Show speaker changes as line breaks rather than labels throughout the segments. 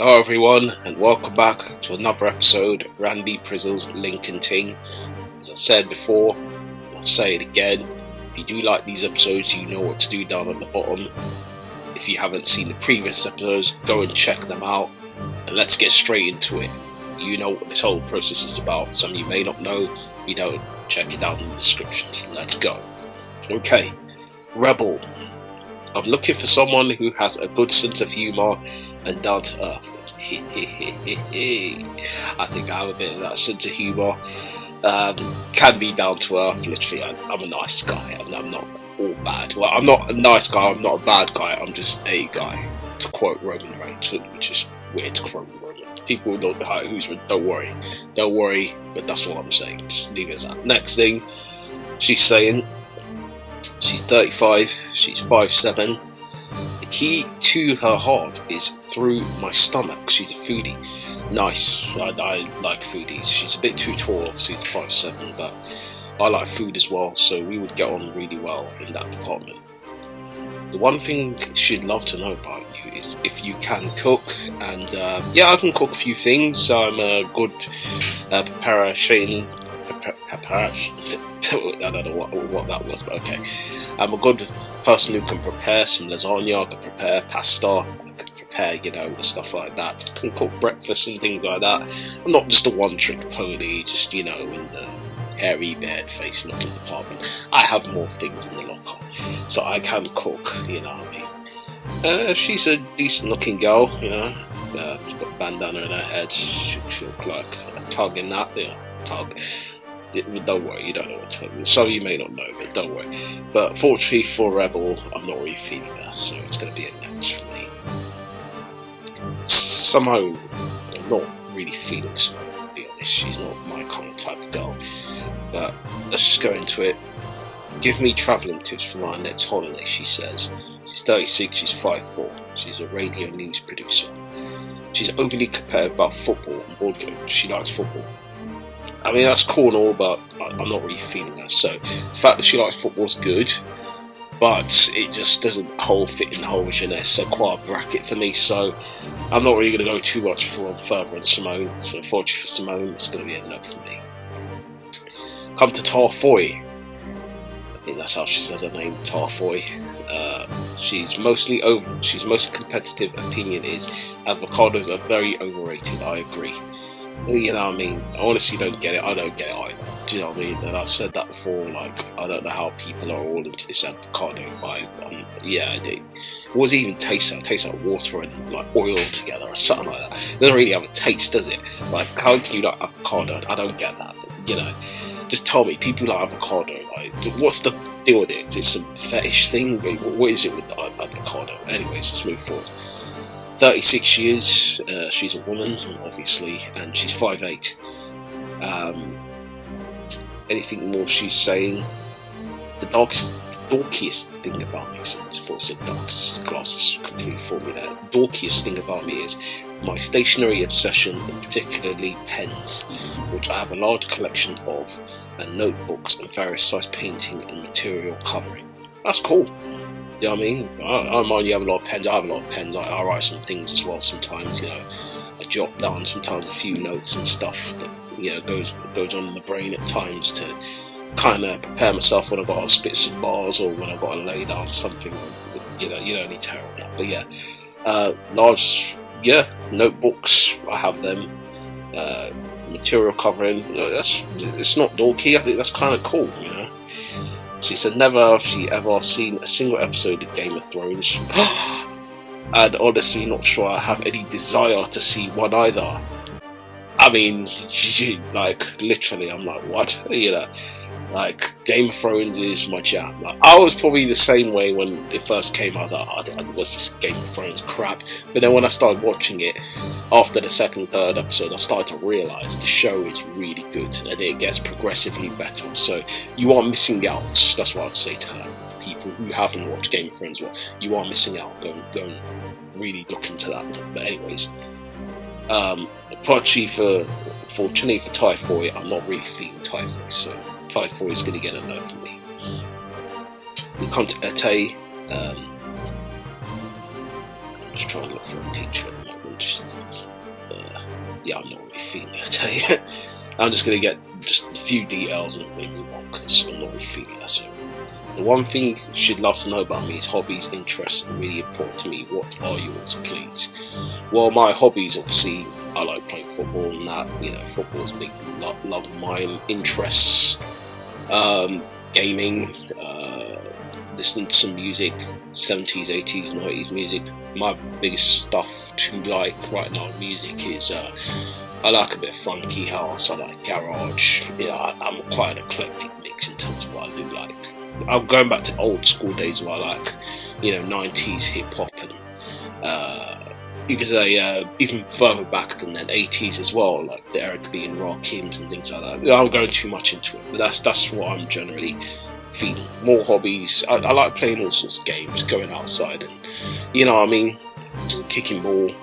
Hello everyone, and welcome back to another episode of Randy Prizzle's Link and Ting. As I said before, I'll say it again, if you do like these episodes, you know what to do down at the bottom. If you haven't seen the previous episodes, go and check them out, and let's get straight into it. You know what this whole process is about. Some of you may not know. If you don't, check it out in the descriptions. Let's go. Okay, Rebel. I'm looking for someone who has a good sense of humour and down to earth. I think I have a bit of that sense of humour. Can be down to earth. Literally, I'm a nice guy. I'm not all bad. Well, I'm not a nice guy. I'm not a bad guy. I'm just a guy. To quote Roman Reigns, which is weird to quote Roman. People don't know who's. Don't worry. But that's what I'm saying. Just leave it as that. Next thing, she's saying. She's 35, she's 5'7". The key to her heart is through my stomach. She's a foodie. Nice, I like foodies. She's a bit too tall, obviously, it's 5'7", but I like food as well, so we would get on really well in that department. The one thing she'd love to know about you is if you can cook, and yeah, I can cook a few things. I'm a good preparer, I don't know what that was, but okay. I'm a good person who can prepare some lasagna, I can prepare pasta, I can prepare, stuff like that. I can cook breakfast and things like that. I'm not just a one-trick pony, just, in the hairy, bared face looking department. I have more things in the locker, so I can cook, you know what I mean. She's a decent looking girl, she's got a bandana in her head, she look like a tug in that, tug. Don't worry, you don't know what to. Some of you may not know, but don't worry. But fortunately for Rebel, I'm not really feeling her, so it's going to be a next for me. Somehow, I'm not really feeling so, to be honest. She's not my kind of type of girl. But let's just go into it. Give me travelling tips for my next holiday, she says. She's 36, she's 5'4". She's a radio news producer. She's overly competitive about football and board games. She likes football. I mean, that's cool and all, but I'm not really feeling her. So, the fact that she likes football is good, but it just doesn't fit in the whole jeunesse. So, quite a bracket for me. So, I'm not really going to go too much further on Simone. So, unfortunately for Simone, it's going to be a no for me. Come to Tarfoy. I think that's how she says her name, Tarfoy. She's most competitive opinion is avocados are very overrated. I agree. You know what I mean? I honestly don't get it. I don't get it either. Do you know what I mean? And I've said that before. Like, I don't know how people are all into this avocado vibe. Yeah, I do. What does it even taste like? It tastes like water and like oil together or something like that. It doesn't really have a taste, does it? Like, how can you like avocado? I don't get that. But, just tell me. People like avocado. Like, what's the deal with it? Is it some fetish thing? What is it with the avocado? Anyways, let's move forward. 36 years, she's a woman, obviously, and she's 5'8". Anything more she's saying? The dorkiest thing about me, so before I said darkest, glasses completely for me there. The dorkiest thing about me is my stationery obsession, and particularly pens, which I have a large collection of, and notebooks and various size painting and material covering. That's cool. Do you know what I mean? I don't mind you have a lot of pens. I have a lot of pens. I write some things as well sometimes, I jot down sometimes a few notes and stuff that, goes on in the brain at times to kind of prepare myself when I've got to spit some bars or when I've got to lay down something. You don't need to hear that. But yeah, large, notebooks, I have them. Material covering, it's not dorky. I think that's kind of cool, She said never have she ever seen a single episode of Game of Thrones. And honestly not sure I have any desire to see one either. I mean, literally, I'm like, what? Like, Game of Thrones is my jam. Like, I was probably the same way when it first came out. I was like, what's this Game of Thrones crap? But then when I started watching it, after the second, third episode, I started to realise the show is really good and it gets progressively better. So you are missing out. That's what I'd say to her. People who haven't watched Game of Thrones, you are missing out. Go and really look into that. But anyways, fortunately for Typhoid, I'm not really feeling Typhoid, so Typhoid is going to get a no for me. We come to Ete. I'm just trying to look for a picture at the moment. and yeah, I'm not really feeling it, I tell you. I'm just going to get just a few details and maybe move on, because I'm not really feeling it. So, the one thing she'd love to know about me is hobbies, interests, and really important to me. What are yours, please? Well, my hobbies, obviously, I like playing football and that. You know, football's a big love of mine. Interests, gaming, listening to some music, 70s, 80s, 90s music. My biggest stuff to like right now in music is I like a bit of funky house, I like garage. Yeah, I'm quite an eclectic mix in terms of what I do like. I'm going back to old school days where I like, you know, 90s hip hop and you could say even further back than that, 80s as well, like the Eric B and Rakims and things like that. I'm going too much into it, but that's what I'm generally feeling. More hobbies. I like playing all sorts of games, going outside and, you know what I mean, kicking ball,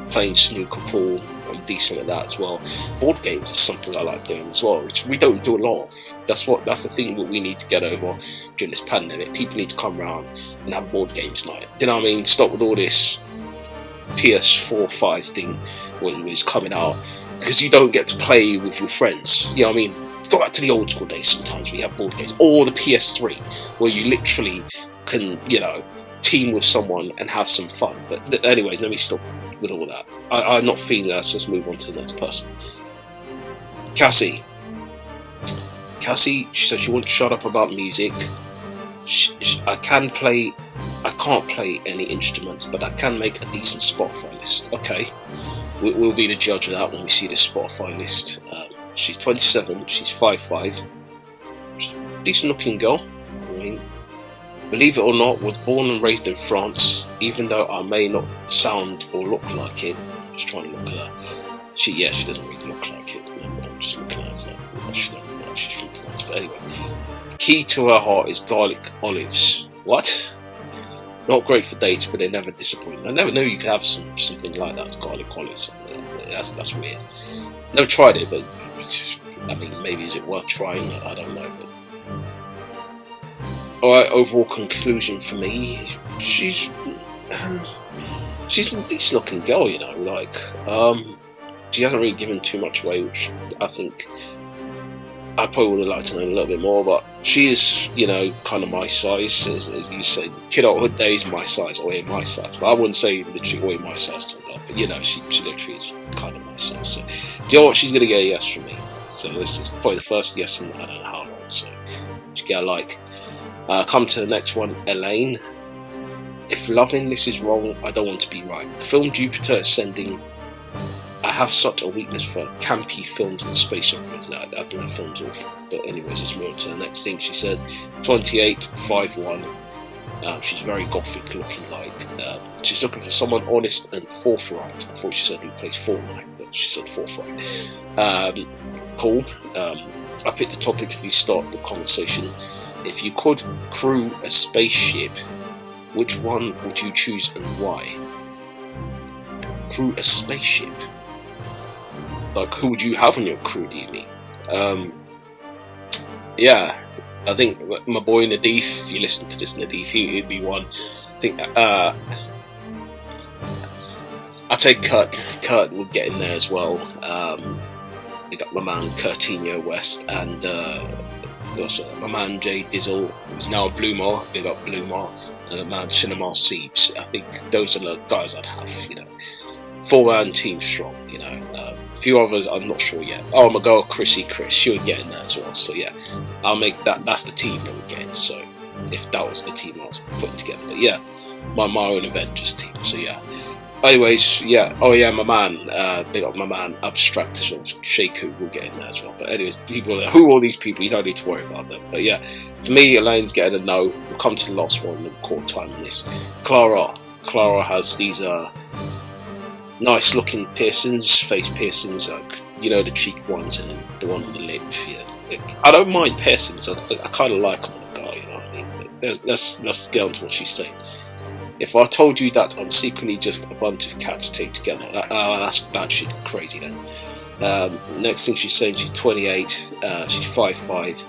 playing snooker pool. I'm decent at that as well. Board games is something I like doing as well, which we don't do a lot of. That's the thing that we need to get over during this pandemic. People need to come around and have board games night. You know what I mean? Stop with all this PS4 5 thing when it's coming out, because you don't get to play with your friends. You know what I mean? Go back to the old school days. Sometimes we have board games, or the PS3 where you literally can, you know, team with someone and have some fun. But anyways, let me stop with all that. I'm not feeling that, so let's move on to the next person. Cassie, she said she wants to shut up about music. I can't play any instruments, but I can make a decent Spotify list. Okay, we'll be the judge of that when we see this Spotify list. She's 27, she's 5'5", decent looking girl. I mean, believe it or not, was born and raised in France, even though I may not sound or look like it. I'm just trying to look at her. She doesn't really look like it. I'm just looking at her. She's from France, but anyway. The key to her heart is garlic olives. What? Not great for dates, but they never disappoint. I never knew you could have something like that as garlic olives. That's weird. Never tried it, but I mean, maybe is it worth trying? I don't know. But alright, overall conclusion for me, she's a decent looking girl, you know, like, she hasn't really given too much away, which I think I probably would have liked to know a little bit more, but she is, you know, kind of my size, as you say, kidulthood days my size, or in my size, but I wouldn't say literally all in my size to her, but you know, she literally is kind of my size, so, do you know what, she's going to get a yes from me, so this is probably the first yes in I don't know how long, so, she get a like. Come to the next one, Elaine. If loving this is wrong, I don't want to be right. The film Jupiter Ascending. I have such a weakness for campy films and space operas. I think that film's awful. But anyways, let's move on to the next thing. She says, 28, 5'1". She's very gothic looking like. She's looking for someone honest and forthright. I thought she said he plays Fortnite, but she said forthright. Cool. I picked the topic if you start the conversation. If you could crew a spaceship, which one would you choose and why? Crew a spaceship? Like, who would you have on your crew, do you mean? Yeah, I think my boy Nadif, if you listen to this Nadif, he'd be one. I think, I'd say Kurt would get in there as well. We got my man Kurtinho West and also my man Jay Dizzle, who's now a Blumar, big up Blumar, and a man Cinema Siebes. I think those are the guys I'd have, you know. 4-man team strong, you know. A few others I'm not sure yet. Oh, my girl Chris, she would get in there as well. So yeah, I'll make that's the team that would get in. So if that was the team I was putting together, but yeah, my own Avengers team. So yeah. Anyways, yeah. Oh yeah, my man, big up my man Abstract as well. Shaku will get in there as well. But anyways, who are all these people? You don't need to worry about them. But yeah, for me, Elaine's getting a no. We'll come to the last one and call time on this. Clara has these nice looking piercings, face piercings, like, you know, the cheek ones and the one on the lip. Yeah, I don't mind piercings. I kind of like them on a guy. You know what I mean? Let's get on to what she's saying. If I told you that I'm secretly just a bunch of cats taped together, that's batshit crazy then. Next thing she's saying, she's 28, she's 5'5".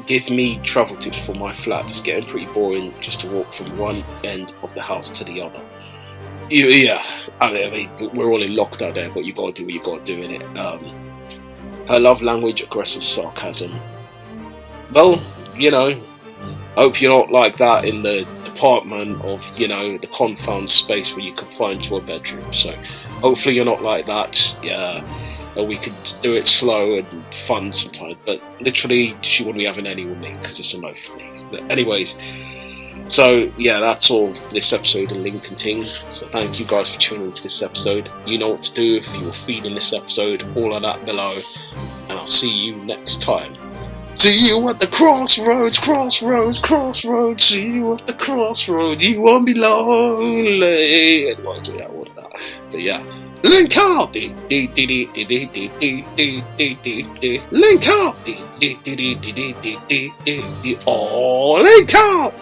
Give me travel tips for my flat. It's getting pretty boring just to walk from one end of the house to the other. Yeah, I mean, we're all in lockdown there, but you gotta do what you gotta do in it. Her love language, aggressive sarcasm. Well, you know, I hope you're not like that in the department of, you know, the confound space where you can find your bedroom. So hopefully you're not like that. Yeah, we could do it slow and fun sometimes, but literally she wouldn't be having any with me because it's a no for me. But anyways, so yeah, that's all for this episode of Link and Ting. So thank you guys for tuning into this episode. You know what to do if you're feeding this episode, all of that below, and I'll see you next time. See you at the crossroads, crossroads, crossroads. See you at the crossroads. You won't be lonely. Anyways, yeah, all of that. But yeah, link up. Link up. Oh, link up.